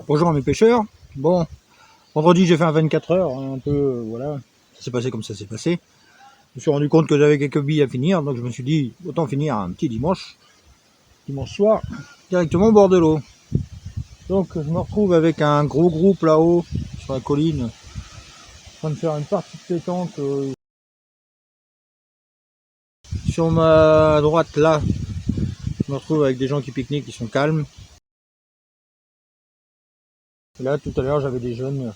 Bonjour à mes pêcheurs. Bon, vendredi j'ai fait un 24 heures, un peu, voilà, ça s'est passé comme ça s'est passé. Je me suis rendu compte que j'avais quelques billes à finir, donc je me suis dit, autant finir un petit dimanche soir, directement au bord de l'eau. Donc je me retrouve avec un gros groupe là-haut, sur la colline, en train de faire une partie de pétanque. Sur ma droite là, je me retrouve avec des gens qui pique-niquent, qui sont calmes. Et là, tout à l'heure, j'avais des jeunes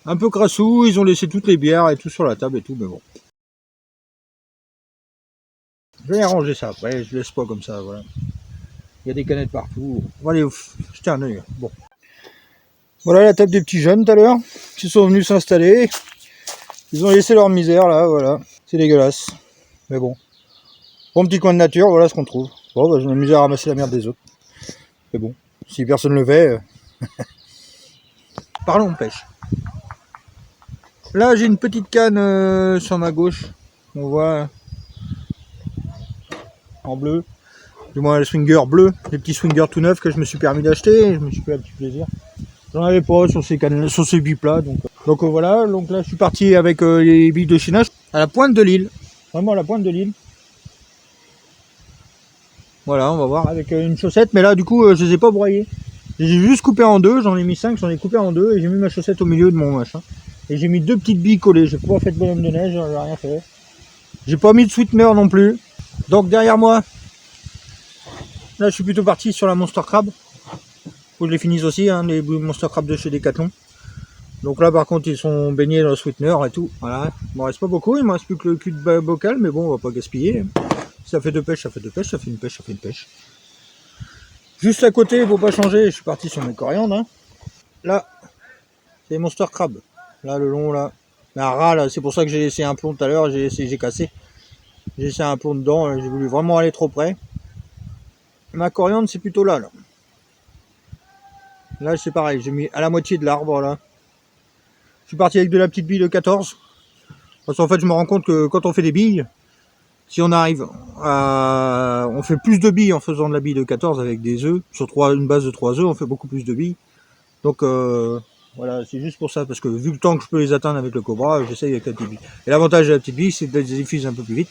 un peu crassous, ils ont laissé toutes les bières et tout sur la table et tout, mais bon. Je vais arranger ça après, je laisse pas comme ça, voilà. Il y a des canettes partout. On va aller jeter un œil. Bon. Voilà la table des petits jeunes tout à l'heure, qui sont venus s'installer. Ils ont laissé leur misère là, voilà. C'est dégueulasse. Mais bon. Bon petit coin de nature, voilà ce qu'on trouve. Bon, bah, je m'amuse à ramasser la merde des autres. Mais bon, si personne ne le fait... Parlons pêche. Là, j'ai une petite canne sur ma gauche. On voit en bleu. Du moins, le swinger bleu. Les petits swingers tout neufs que je me suis permis d'acheter. Je me suis fait un petit plaisir. J'en avais pas sur ces cannes, sur ces bipes là. Donc voilà. Donc là, je suis parti avec les billes de chinage à la pointe de l'île. Vraiment à la pointe de l'île. Voilà, on va voir avec une chaussette. Mais là, du coup, je les ai pas broyés. J'ai juste coupé en deux. J'en ai mis 5, j'en ai coupé en deux. Et j'ai mis ma chaussette au milieu de mon machin. Et j'ai mis deux petites billes collées. J'ai pas fait de bonhomme de neige, j'ai rien fait. J'ai pas mis de sweetener non plus. Donc derrière moi, là je suis plutôt parti sur la Monster Crab. Faut que je les finisse aussi, hein, les Monster Crab de chez Decathlon. Donc là par contre ils sont baignés dans le sweetener et tout. Voilà. Il m'en reste pas beaucoup, il me reste plus que le cul de bocal, mais bon on va pas gaspiller. Si ça fait deux pêches, ça fait deux pêches, ça fait une pêche, ça fait une pêche. Juste à côté, il faut pas changer, je suis parti sur mes coriandres. Hein. Là, c'est les Monster Crab. Là le long là. Un rat là, c'est pour ça que j'ai laissé un plomb tout à l'heure, j'ai cassé. J'ai laissé un plomb dedans, j'ai voulu vraiment aller trop près. Ma coriandre c'est plutôt là. Là c'est pareil, j'ai mis à la moitié de l'arbre là. Je suis parti avec de la petite bille de 14. Parce qu'en fait je me rends compte que quand on fait des billes, si on arrive à... On fait plus de billes en faisant de la bille de 14 avec des œufs. Sur une base de 3 œufs, on fait beaucoup plus de billes. Donc voilà, c'est juste pour ça. Parce que vu le temps que je peux les atteindre avec le Cobra, j'essaye avec la petite bille. Et l'avantage de la petite bille, c'est de les diffuser un peu plus vite.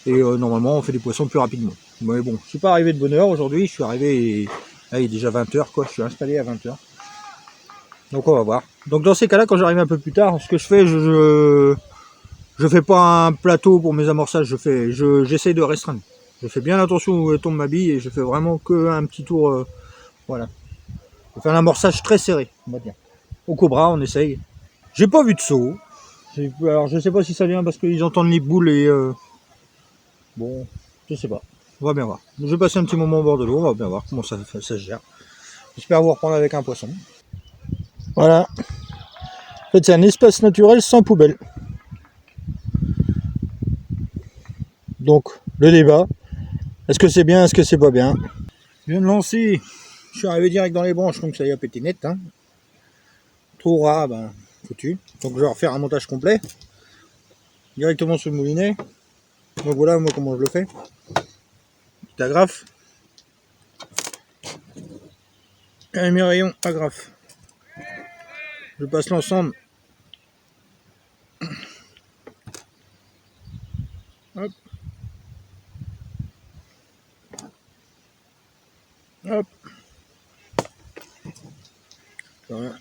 Et normalement on fait des poissons plus rapidement. Mais bon, je suis pas arrivé de bonne heure aujourd'hui, je suis arrivé... Là il est déjà 20h quoi, je suis installé à 20h. Donc on va voir. Donc dans ces cas là, quand j'arrive un peu plus tard, ce que je fais, je fais pas un plateau pour mes amorçages, j'essaye de restreindre. Je fais bien attention où tombe ma bille et je fais vraiment que un petit tour, voilà. Je fais un amorçage très serré, on va dire. Au Cobra on essaye. J'ai pas vu de saut. Alors je sais pas si ça vient parce qu'ils entendent les boules et... Bon, je sais pas. On va bien voir. Je vais passer un petit moment au bord de l'eau, on va bien voir comment ça se gère. J'espère vous reprendre avec un poisson. Voilà. En fait, c'est un espace naturel sans poubelle. Donc, le débat. Est-ce que c'est bien, est-ce que c'est pas bien? Je viens de lancer. Je suis arrivé direct dans les branches, donc ça y a pété net. Hein. Trop ras, ben, foutu. Donc, je vais refaire un montage complet. Directement sur le moulinet. Donc voilà, moi, comment je le fais. Petit agrafe. Et mes rayons agrafe. Je passe l'ensemble. Hop. Hop. Voilà.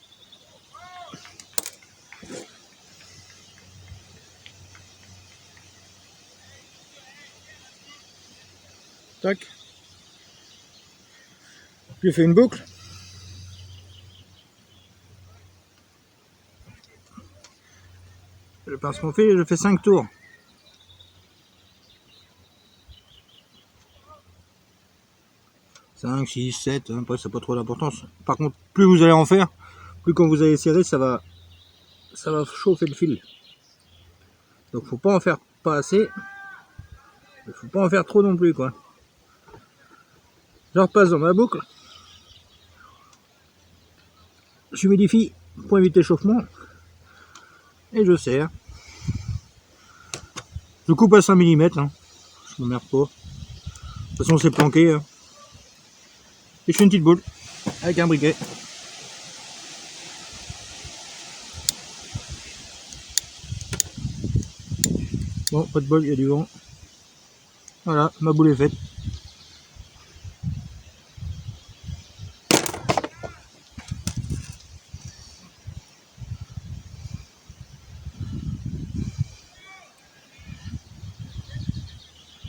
Tac. J'ai fait une boucle. Le pincement fait, je fais 5 tours. 5, 6, 7, après ça n'a pas trop d'importance. Par contre, plus vous allez en faire, plus quand vous allez serrer, ça va chauffer le fil. Donc faut pas en faire pas assez, il faut pas en faire trop non plus quoi. Je repasse dans ma boucle, j'humidifie pour éviter l'échauffement et je serre. Je coupe à 5 mm, hein. Je m'emmerde pas. De toute façon c'est planqué. Hein. Et je fais une petite boule avec un briquet. Bon, pas de bol, il y a du vent. Voilà, ma boule est faite.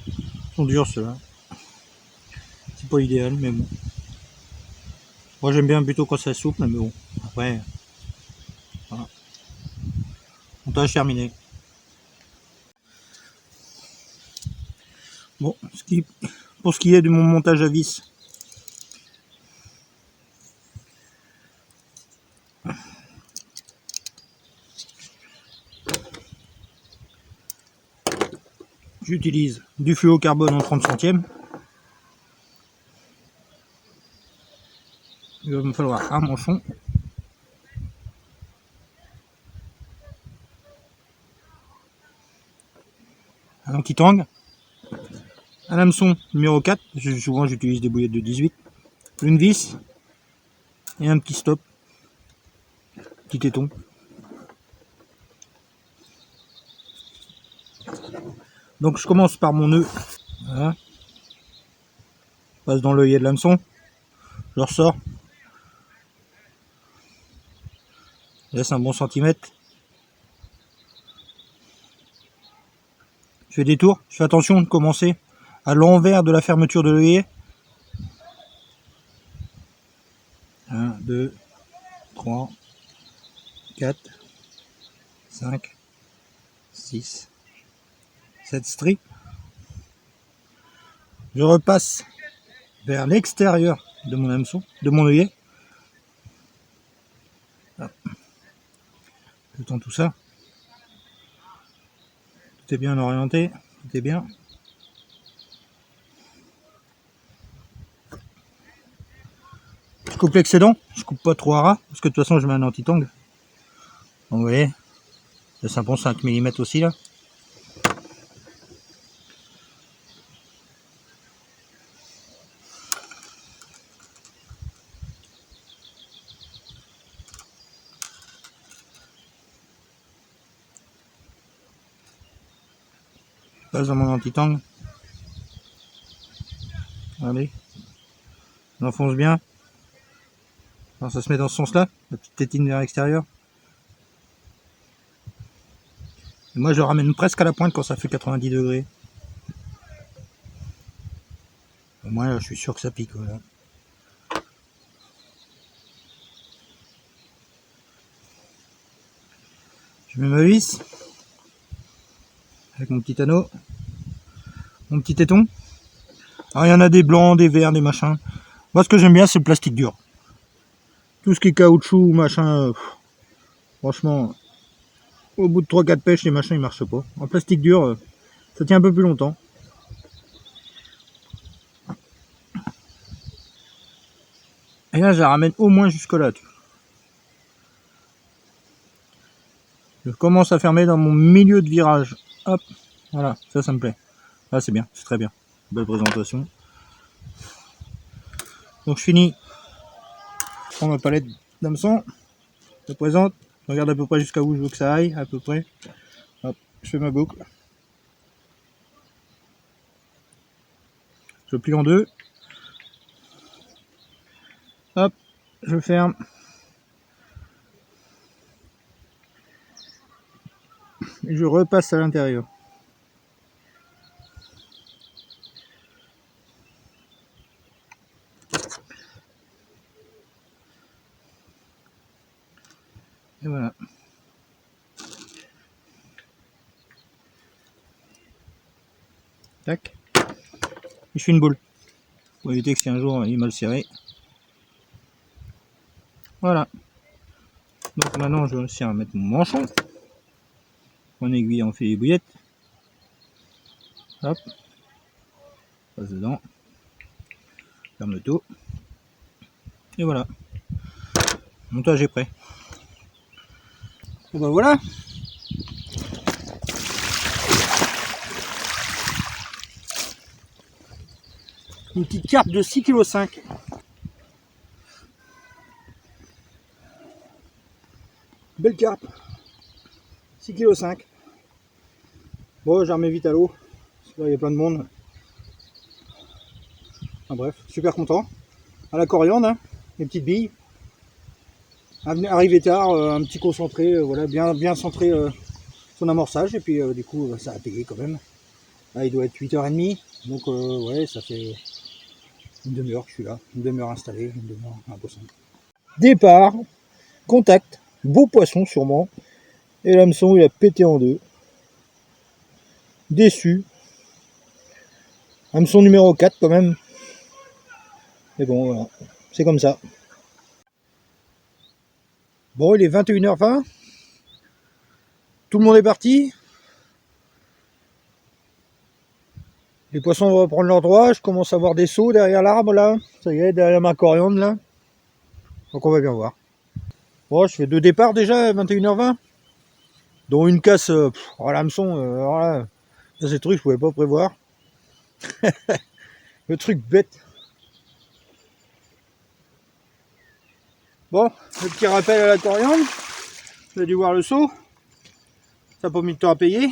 Ils sont durs ceux-là. C'est pas idéal, mais bon. Moi j'aime bien plutôt quand c'est souple, mais bon. Après, voilà. Montage terminé. Bon, pour ce qui est de mon montage à vis, j'utilise du fluocarbone en 30 centièmes. Il va me falloir un manchon. Un anti-tang. Un hameçon numéro 4. Souvent j'utilise des bouillettes de 18. Une vis. Et un petit stop. Petit téton. Donc je commence par mon nœud. Voilà. Je passe dans l'œillet de l'hameçon. Je ressors. Je laisse un bon centimètre. Je fais des tours. Je fais attention de commencer à l'envers de la fermeture de l'œillet. 1, 2, 3, 4, 5, 6, 7 stries. Je repasse vers l'extérieur de mon hameçon, de mon œillet. Je tends tout ça. Tout est bien orienté, tout est bien. Je coupe l'excédent, je coupe pas trop à ras, parce que de toute façon je mets un anti-tang. Donc vous voyez, c'est un bon 5 mm aussi là. Je passe dans mon anti-tang. Allez, j'enfonce bien. Alors ça se met dans ce sens là, la petite tétine vers l'extérieur. Et moi je ramène presque à la pointe quand ça fait 90 degrés. Au moins là je suis sûr que ça pique. Voilà. Je mets ma vis avec mon petit anneau, mon petit téton. Alors il y en a des blancs, des verts, des machins. Moi ce que j'aime bien c'est le plastique dur. Tout ce qui est caoutchouc, machin, franchement, au bout de 3-4 pêches, les machins ils marchent pas. En plastique dur, ça tient un peu plus longtemps. Et là, je la ramène au moins jusque là. Je commence à fermer dans mon milieu de virage. Hop, voilà, ça me plaît. Là, c'est bien, c'est très bien. Belle présentation. Donc, je finis. Je prends ma palette d'hameçon. Je présente. Je regarde à peu près jusqu'à où je veux que ça aille, à peu près. Hop, je fais ma boucle. Je plie en deux. Hop, je ferme. Et je repasse à l'intérieur. Et voilà. Tac. Et je fais une boule. Pour éviter que si un jour il est mal serré. Voilà. Donc maintenant je vais réussir à mettre mon manchon. Mon aiguille en fait les bouillettes. Hop. Passe dedans. Ferme le tout. Et voilà. Le montage est prêt. Bon ben voilà. Une petite carpe de 6,5 kg. Belle carpe. 6,5 kg. Bon, j'ai remis vite à l'eau. Là, il y a plein de monde. Enfin, bref, super content. À la coriandre, hein, les petites billes. Arrivé tard, un petit concentré, voilà, bien centré son amorçage. Et puis du coup, ça a payé quand même. Là, il doit être 8h30. Donc ouais, ça fait une demi-heure que je suis là. Une demi-heure installé, une demi-heure à un poisson. Départ, contact, beau poisson sûrement. Et l'hameçon, il a pété en deux. Déçu. Hameçon numéro 4 quand même. Mais bon, voilà. C'est comme ça. Bon, il est 21h20. Tout le monde est parti. Les poissons vont reprendre leur droit. Je commence à voir des sauts derrière l'arbre là. Ça y est, derrière ma coriandre là. Donc on va bien voir. Bon, je fais 2 départs déjà à 21h20. Dont une casse à l'hameçon. Alors là, ça c'est le truc que je pouvais pas prévoir. Le truc bête. Bon, le petit rappel à la coriandre. Vous avez dû voir le saut. Ça n'a pas mis de temps à payer.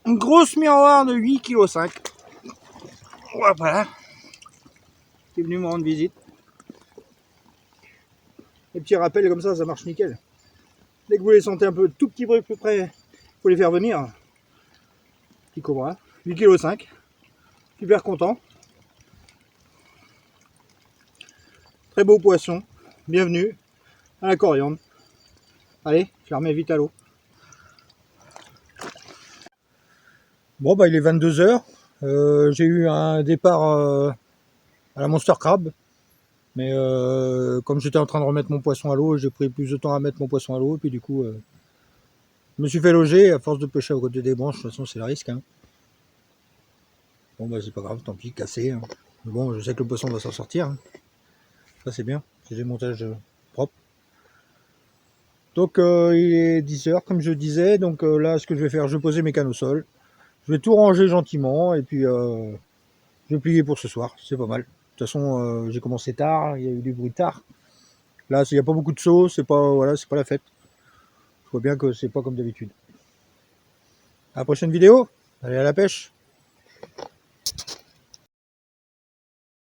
Une grosse miroir de 8,5 kg. Voilà. Qui est venu me rendre visite. Les petits rappels comme ça marche nickel. Dès que vous les sentez un peu tout petit bruit plus près, faut les faire venir. Petit cobra, 8,5 kg. Super content. Très beau poisson. Bienvenue à la coriandre. Allez, je la remets vite à l'eau. Bon bah il est 22h. J'ai eu un départ à la Monster Crab. Mais comme j'étais en train de remettre mon poisson à l'eau, j'ai pris plus de temps à mettre mon poisson à l'eau. Et puis du coup, je me suis fait loger à force de pêcher à côté des branches. De toute façon, c'est le risque. Hein. Bon bah c'est pas grave, tant pis, cassé. Hein. Mais bon, je sais que le poisson va s'en sortir. Hein. Ça c'est bien, c'est des montages propres. Donc il est 10h comme je disais. Donc là, ce que je vais faire, je vais poser mes cannes au sol. Je vais tout ranger gentiment. Et puis je vais plier pour ce soir. C'est pas mal. De toute façon, j'ai commencé tard, il y a eu du bruit tard. Là, il n'y a pas beaucoup de sauts, c'est pas, voilà, c'est pas la fête. Je vois bien que c'est pas comme d'habitude. À la prochaine vidéo, allez à la pêche.